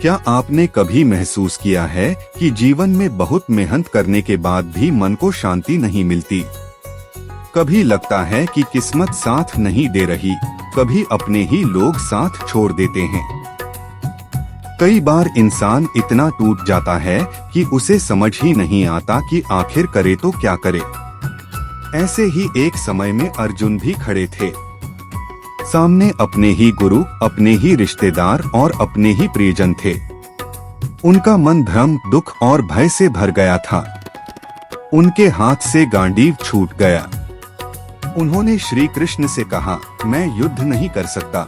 क्या आपने कभी महसूस किया है कि जीवन में बहुत मेहनत करने के बाद भी मन को शांति नहीं मिलती? कभी लगता है कि किस्मत साथ नहीं दे रही, कभी अपने ही लोग साथ छोड़ देते हैं। कई बार इंसान इतना टूट जाता है कि उसे समझ ही नहीं आता कि आखिर करे तो क्या करे। ऐसे ही एक समय में अर्जुन भी खड़े थे। सामने अपने ही गुरु, अपने ही रिश्तेदार और अपने ही प्रियजन थे। उनका मन भ्रम, दुख और भय से भर गया था। उनके हाथ से गांडीव छूट गया। उन्होंने श्री कृष्ण से कहा, मैं युद्ध नहीं कर सकता।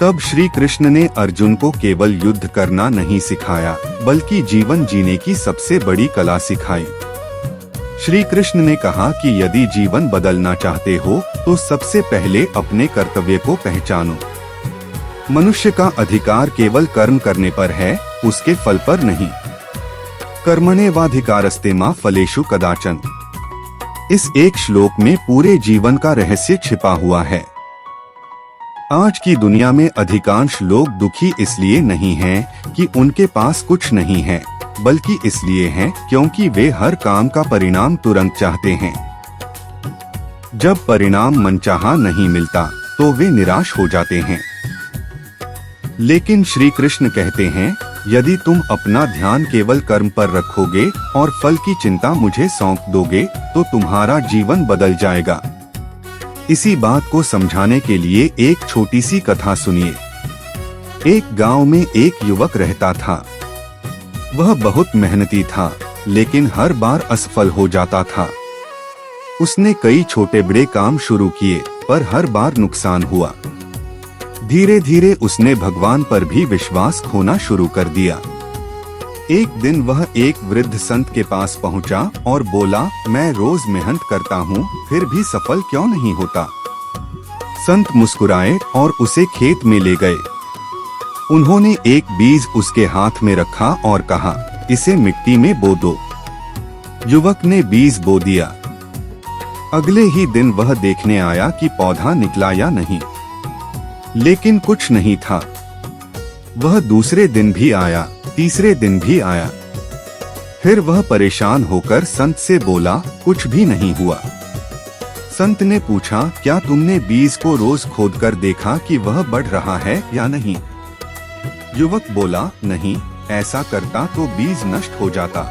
तब श्री कृष्ण ने अर्जुन को केवल युद्ध करना नहीं सिखाया, बल्कि जीवन जीने की सबसे बड़ी कला सिखाई। श्री कृष्ण ने कहा कि यदि जीवन बदलना चाहते हो तो सबसे पहले अपने कर्तव्य को पहचानो। मनुष्य का अधिकार केवल कर्म करने पर है, उसके फल पर नहीं। कर्मण्येवाधिकारस्ते मा फलेषु कदाचन। इस एक श्लोक में पूरे जीवन का रहस्य छिपा हुआ है। आज की दुनिया में अधिकांश लोग दुखी इसलिए नहीं हैं कि उनके पास कुछ नहीं है, बल्कि इसलिए हैं क्योंकि वे हर काम का परिणाम तुरंत चाहते हैं। जब परिणाम मनचाहा नहीं मिलता तो वे निराश हो जाते हैं। लेकिन श्री कृष्ण कहते हैं, यदि तुम अपना ध्यान केवल कर्म पर रखोगे और फल की चिंता मुझे सौंप दोगे तो तुम्हारा जीवन बदल जाएगा। इसी बात को समझाने के लिए एक छोटी सी कथा सुनिए। एक गांव में एक युवक रहता था। वह बहुत मेहनती था, लेकिन हर बार असफल हो जाता था। उसने कई छोटे बड़े काम शुरू किए, पर हर बार नुकसान हुआ। धीरे धीरे उसने भगवान पर भी विश्वास खोना शुरू कर दिया। एक दिन वह एक वृद्ध संत के पास पहुंचा और बोला, मैं रोज मेहनत करता हूँ, फिर भी सफल क्यों नहीं होता? संत मुस्कुराए और उसे खेत में ले गए। उन्होंने एक बीज उसके हाथ में रखा और कहा, इसे मिट्टी में बो दो। युवक ने बीज बो दिया। अगले ही दिन वह देखने आया कि पौधा निकला या नहीं, लेकिन कुछ नहीं था। वह दूसरे दिन भी आया, तीसरे दिन भी आया। फिर वह परेशान होकर संत से बोला, कुछ भी नहीं हुआ। संत ने पूछा, क्या तुमने बीज को रोज खोदकर देखा कि वह बढ़ रहा है या नहीं? युवक बोला, नहीं, ऐसा करता तो बीज नष्ट हो जाता।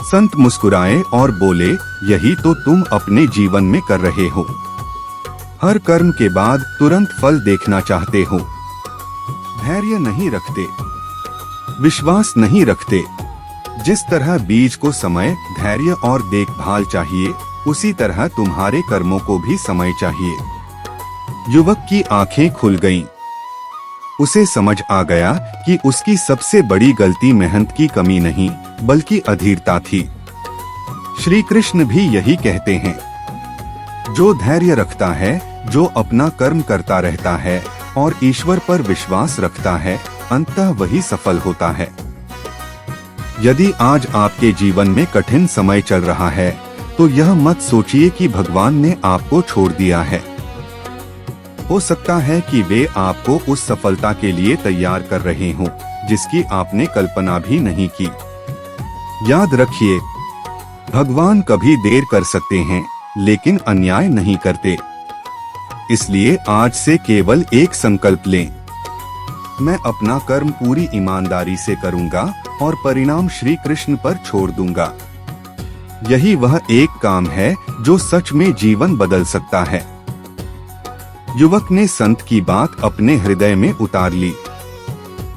संत मुस्कुराए और बोले, यही तो तुम अपने जीवन में कर रहे हो। हर कर्म के बाद तुरंत फल देखना चाहते हो। धैर्य नहीं रखते, विश्वास नहीं रखते। जिस तरह बीज को समय, धैर्य और देखभाल चाहिए, उसी तरह तुम्हारे कर्मों को भी समय चाहिए। युवक की आंखें खुल गईं। उसे समझ आ गया कि उसकी सबसे बड़ी गलती मेहनत की कमी नहीं, बल्कि अधीरता थी। श्री कृष्ण भी यही कहते हैं, जो धैर्य रखता है, जो अपना कर्म करता रहता है और ईश्वर पर विश्वास रखता है, अंततः वही सफल होता है। यदि आज आपके जीवन में कठिन समय चल रहा है, तो यह मत सोचिए कि भगवान ने आपको छोड़ दिया है। हो सकता है कि वे आपको उस सफलता के लिए तैयार कर रहे हों, जिसकी आपने कल्पना भी नहीं की। याद रखिए, भगवान कभी देर कर सकते हैं, लेकिन अन्याय नहीं करते। इसलिए आज से केवल एक संकल्प लें, मैं अपना कर्म पूरी ईमानदारी से करूंगा और परिणाम श्री कृष्ण पर छोड़ दूंगा। यही वह एक काम है जो सच में जीवन बदल सकता है। युवक ने संत की बात अपने हृदय में उतार ली।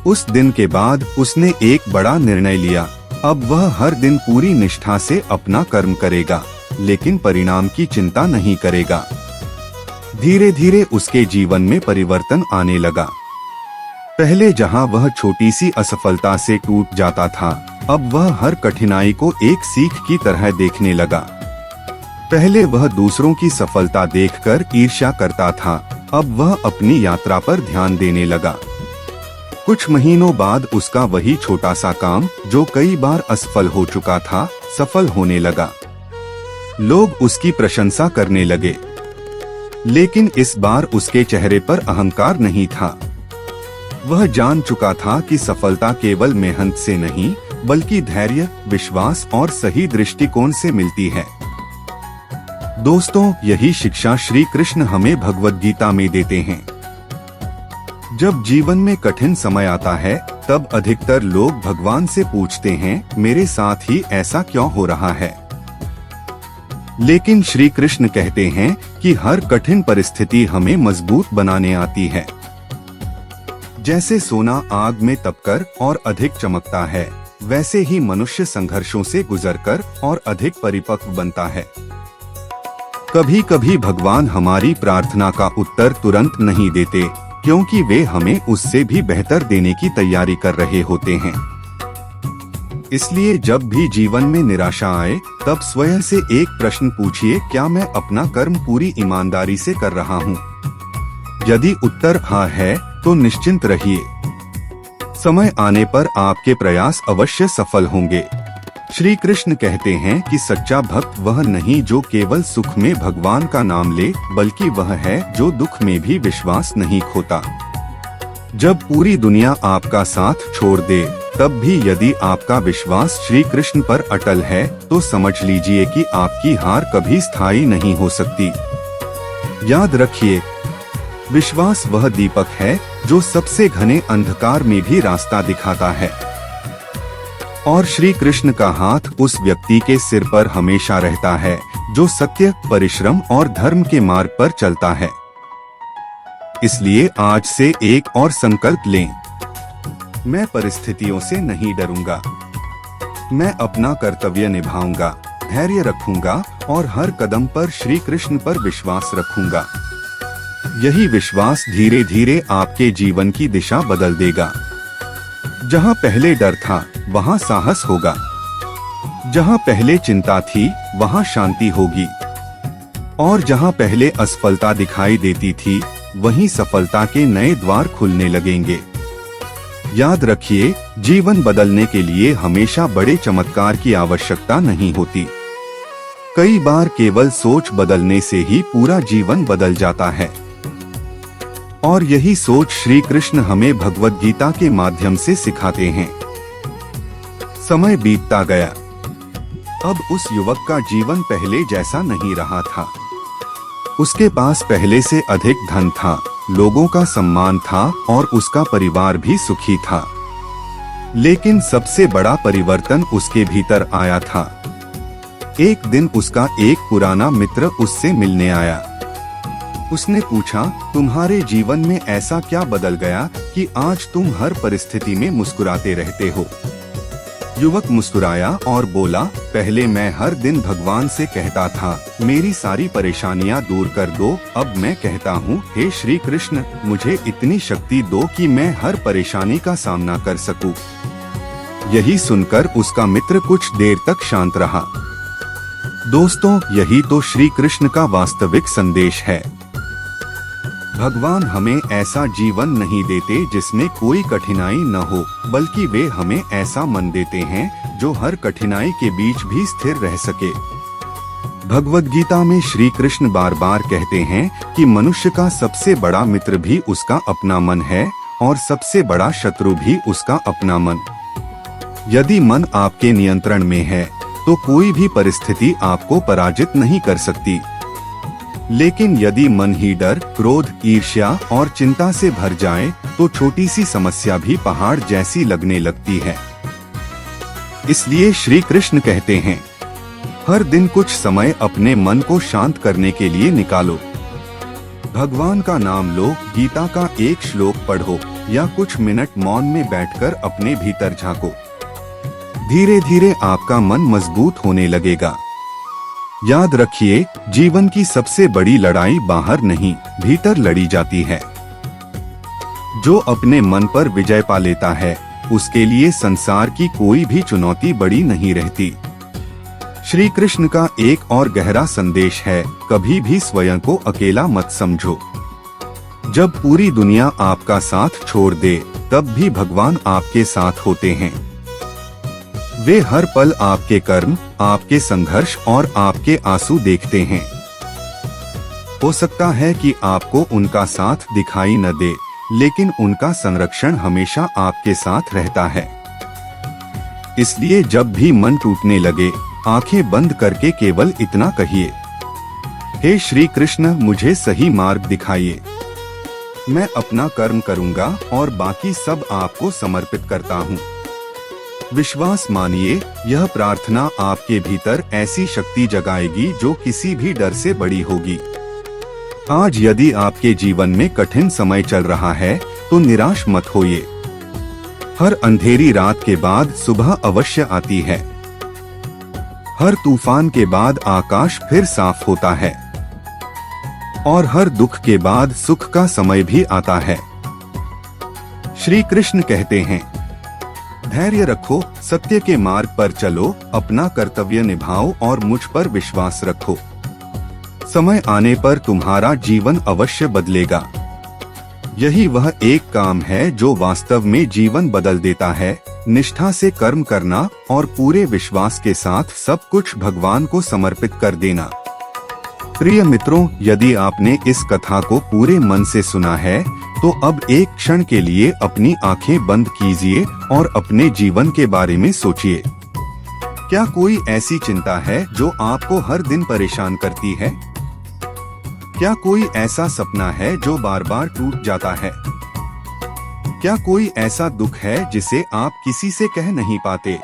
उस दिन के बाद उसने एक बड़ा निर्णय लिया। अब वह हर दिन पूरी निष्ठा से अपना कर्म करेगा, लेकिन परिणाम की चिंता नहीं करेगा। धीरे धीरे उसके जीवन में परिवर्तन आने लगा। पहले जहां वह छोटी सी असफलता से टूट जाता था, अब वह हर कठिनाई को एक सीख की तरह देखने लगा। पहले वह दूसरों की सफलता देखकर ईर्ष्या करता था, अब वह अपनी यात्रा पर ध्यान देने लगा। कुछ महीनों बाद उसका वही छोटा सा काम, जो कई बार असफल हो चुका था, सफल होने लगा। लोग उसकी प्रशंसा करने लगे, लेकिन इस बार उसके चेहरे पर अहंकार नहीं था। वह जान चुका था कि सफलता केवल मेहनत से नहीं, बल्कि धैर्य, विश्वास और सही दृष्टिकोण से मिलती है। दोस्तों, यही शिक्षा श्री कृष्ण हमें भगवद गीता में देते हैं। जब जीवन में कठिन समय आता है, तब अधिकतर लोग भगवान से पूछते हैं, मेरे साथ ही ऐसा क्यों हो रहा है? लेकिन श्री कृष्ण कहते हैं कि हर कठिन परिस्थिति हमें मजबूत बनाने आती है। जैसे सोना आग में तपकर और अधिक चमकता है, वैसे ही मनुष्य संघर्षों से गुजरकर और अधिक परिपक्व बनता है। कभी कभी भगवान हमारी प्रार्थना का उत्तर तुरंत नहीं देते, क्योंकि वे हमें उससे भी बेहतर देने की तैयारी कर रहे होते हैं। इसलिए जब भी जीवन में निराशा आए, तब स्वयं से एक प्रश्न पूछिए, क्या मैं अपना कर्म पूरी ईमानदारी से कर रहा हूँ? यदि उत्तर हाँ है, तो निश्चिंत रहिए, समय आने पर आपके प्रयास अवश्य सफल होंगे। श्री कृष्ण कहते हैं कि सच्चा भक्त वह नहीं जो केवल सुख में भगवान का नाम ले, बल्कि वह है जो दुख में भी विश्वास नहीं खोता। जब पूरी दुनिया आपका साथ छोड़ दे, तब भी यदि आपका विश्वास श्री कृष्ण पर अटल है, तो समझ लीजिए कि आपकी हार कभी स्थायी नहीं हो सकती। याद रखिए, विश्वास वह दीपक है जो सबसे घने अंधकार में भी रास्ता दिखाता है। और श्री कृष्ण का हाथ उस व्यक्ति के सिर पर हमेशा रहता है जो सत्य, परिश्रम और धर्म के मार्ग पर चलता है। इसलिए आज से एक और संकल्प लें, मैं परिस्थितियों से नहीं डरूंगा, मैं अपना कर्तव्य निभाऊंगा, धैर्य रखूंगा और हर कदम पर श्री कृष्ण पर विश्वास रखूंगा। यही विश्वास धीरे धीरे आपके जीवन की दिशा बदल देगा। जहां पहले डर था, वहां साहस होगा। जहां पहले चिंता थी, वहां शांति होगी। और जहां पहले असफलता दिखाई देती थी, वहीं सफलता के नए द्वार खुलने लगेंगे। याद रखिए, जीवन बदलने के लिए हमेशा बड़े चमत्कार की आवश्यकता नहीं होती। कई बार केवल सोच बदलने से ही पूरा जीवन बदल जाता है। और यही सोच श्री कृष्ण हमें भगवद गीता के माध्यम से सिखाते हैं। समय बीतता गया। अब उस युवक का जीवन पहले जैसा नहीं रहा था। उसके पास पहले से अधिक धन था, लोगों का सम्मान था और उसका परिवार भी सुखी था। लेकिन सबसे बड़ा परिवर्तन उसके भीतर आया था। एक दिन उसका एक पुराना मित्र उससे मिलने आया। उसने पूछा, तुम्हारे जीवन में ऐसा क्या बदल गया कि आज तुम हर परिस्थिति में मुस्कुराते रहते हो? युवक मुस्कुराया और बोला, पहले मैं हर दिन भगवान से कहता था, मेरी सारी परेशानियां दूर कर दो। अब मैं कहता हूँ, हे श्री कृष्ण, मुझे इतनी शक्ति दो कि मैं हर परेशानी का सामना कर सकूं। यही सुनकर उसका मित्र कुछ देर तक शांत रहा। दोस्तों, यही तो श्री कृष्ण का वास्तविक संदेश है। भगवान हमें ऐसा जीवन नहीं देते जिसमें कोई कठिनाई न हो, बल्कि वे हमें ऐसा मन देते हैं जो हर कठिनाई के बीच भी स्थिर रह सके। भगवद गीता में श्री कृष्ण बार बार कहते हैं कि मनुष्य का सबसे बड़ा मित्र भी उसका अपना मन है और सबसे बड़ा शत्रु भी उसका अपना मन। यदि मन आपके नियंत्रण में है, तो कोई भी परिस्थिति आपको पराजित नहीं कर सकती। लेकिन यदि मन ही डर, क्रोध, ईर्ष्या और चिंता से भर जाए, तो छोटी सी समस्या भी पहाड़ जैसी लगने लगती है। इसलिए श्री कृष्ण कहते हैं, हर दिन कुछ समय अपने मन को शांत करने के लिए निकालो। भगवान का नाम लो, गीता का एक श्लोक पढ़ो या कुछ मिनट मौन में बैठकर अपने भीतर झांको। धीरे धीरे आपका मन मजबूत होने लगेगा। याद रखिए, जीवन की सबसे बड़ी लड़ाई बाहर नहीं, भीतर लड़ी जाती है। जो अपने मन पर विजय पा लेता है, उसके लिए संसार की कोई भी चुनौती बड़ी नहीं रहती। श्री कृष्ण का एक और गहरा संदेश है, कभी भी स्वयं को अकेला मत समझो। जब पूरी दुनिया आपका साथ छोड़ दे, तब भी भगवान आपके साथ होते हैं। वे हर पल आपके कर्म, आपके संघर्ष और आपके आंसू देखते हैं। हो सकता है कि आपको उनका साथ दिखाई न दे, लेकिन उनका संरक्षण हमेशा आपके साथ रहता है। इसलिए जब भी मन टूटने लगे, आंखें बंद करके केवल इतना कहिए, हे श्री कृष्ण, मुझे सही मार्ग दिखाइए। मैं अपना कर्म करूंगा और बाकी सब आपको समर्पित करता हूँ। विश्वास मानिए, यह प्रार्थना आपके भीतर ऐसी शक्ति जगाएगी जो किसी भी डर से बड़ी होगी। आज यदि आपके जीवन में कठिन समय चल रहा है तो निराश मत होइए। हर अंधेरी रात के बाद सुबह अवश्य आती है। हर तूफान के बाद आकाश फिर साफ होता है और हर दुख के बाद सुख का समय भी आता है। श्री कृष्ण कहते हैं, धैर्य रखो, सत्य के मार्ग पर चलो, अपना कर्तव्य निभाओ और मुझ पर विश्वास रखो। समय आने पर तुम्हारा जीवन अवश्य बदलेगा। यही वह एक काम है जो वास्तव में जीवन बदल देता है। निष्ठा से कर्म करना और पूरे विश्वास के साथ सब कुछ भगवान को समर्पित कर देना। प्रिय मित्रों, यदि आपने इस कथा को पूरे मन से सुना है तो अब एक क्षण के लिए अपनी आंखें बंद कीजिए और अपने जीवन के बारे में सोचिए। क्या कोई ऐसी चिंता है जो आपको हर दिन परेशान करती है? क्या कोई ऐसा सपना है जो बार बार टूट जाता है? क्या कोई ऐसा दुख है जिसे आप किसी से कह नहीं पाते?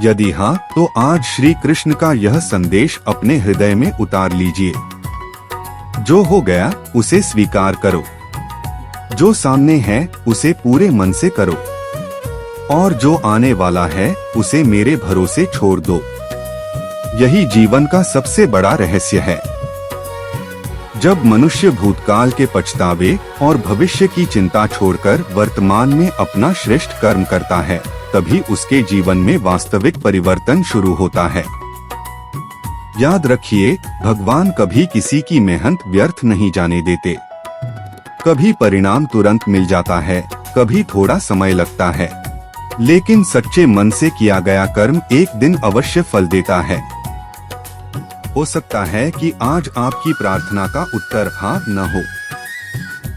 यदि हाँ, तो आज श्री कृष्ण का यह संदेश अपने हृदय में उतार लीजिए। जो हो गया उसे स्वीकार करो, जो सामने है उसे पूरे मन से करो, और जो आने वाला है उसे मेरे भरोसे छोड़ दो। यही जीवन का सबसे बड़ा रहस्य है। जब मनुष्य भूतकाल के पछतावे और भविष्य की चिंता छोड़कर वर्तमान में अपना श्रेष्ठ कर्म करता है, तभी उसके जीवन में वास्तविक परिवर्तन शुरू होता है। याद रखिए, भगवान कभी किसी की मेहनत व्यर्थ नहीं जाने देते। कभी परिणाम तुरंत मिल जाता है, कभी थोड़ा समय लगता है, लेकिन सच्चे मन से किया गया कर्म एक दिन अवश्य फल देता है। हो सकता है कि आज आपकी प्रार्थना का उत्तर हाँ न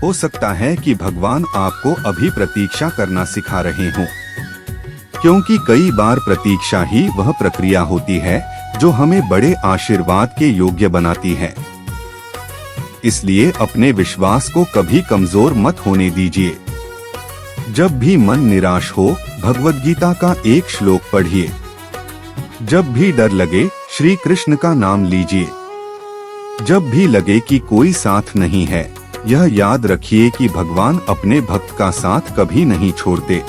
हो सकता है कि भगवान आपको अभी प्रतीक्षा करना सिखा रहे हों, क्योंकि कई बार प्रतीक्षा ही वह प्रक्रिया होती है जो हमें बड़े आशीर्वाद के योग्य बनाती है। इसलिए अपने विश्वास को कभी कमजोर मत होने दीजिए। जब भी मन निराश हो, भगवद गीता का एक श्लोक पढ़िए। जब भी डर लगे, श्री कृष्ण का नाम लीजिए। जब भी लगे कि कोई साथ नहीं है, यह याद रखिए कि भगवान अपने भक्त का साथ कभी नहीं छोड़ते।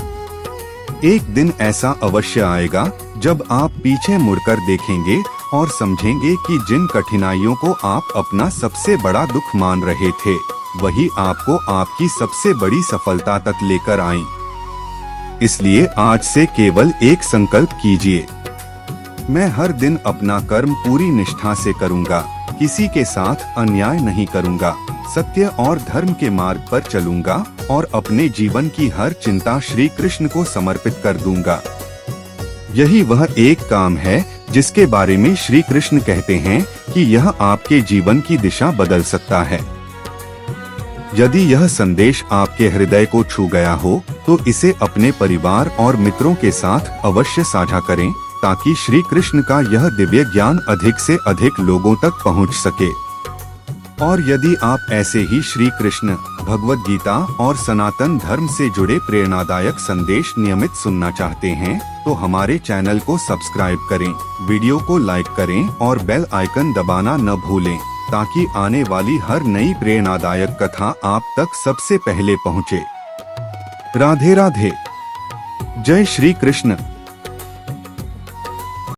एक दिन ऐसा अवश्य आएगा जब आप पीछे मुड़कर देखेंगे और समझेंगे कि जिन कठिनाइयों को आप अपना सबसे बड़ा दुख मान रहे थे, वही आपको आपकी सबसे बड़ी सफलता तक लेकर आई। इसलिए आज से केवल एक संकल्प कीजिए, मैं हर दिन अपना कर्म पूरी निष्ठा से करूंगा, किसी के साथ अन्याय नहीं करूंगा, सत्य और धर्म के मार्ग पर चलूंगा और अपने जीवन की हर चिंता श्री कृष्ण को समर्पित कर दूंगा। यही वह एक काम है जिसके बारे में श्री कृष्ण कहते हैं कि यह आपके जीवन की दिशा बदल सकता है। यदि यह संदेश आपके हृदय को छू गया हो तो इसे अपने परिवार और मित्रों के साथ अवश्य साझा करें, ताकि श्री कृष्ण का यह दिव्य ज्ञान अधिक से अधिक लोगों तक पहुंच सके। और यदि आप ऐसे ही श्री कृष्ण, भगवद गीता और सनातन धर्म से जुड़े प्रेरणादायक संदेश नियमित सुनना चाहते हैं, तो हमारे चैनल को सब्सक्राइब करें, वीडियो को लाइक करें और बेल आइकन दबाना न भूलें, ताकि आने वाली हर नई प्रेरणादायक कथा आप तक सबसे पहले पहुंचे। राधे राधे। जय श्री कृष्ण।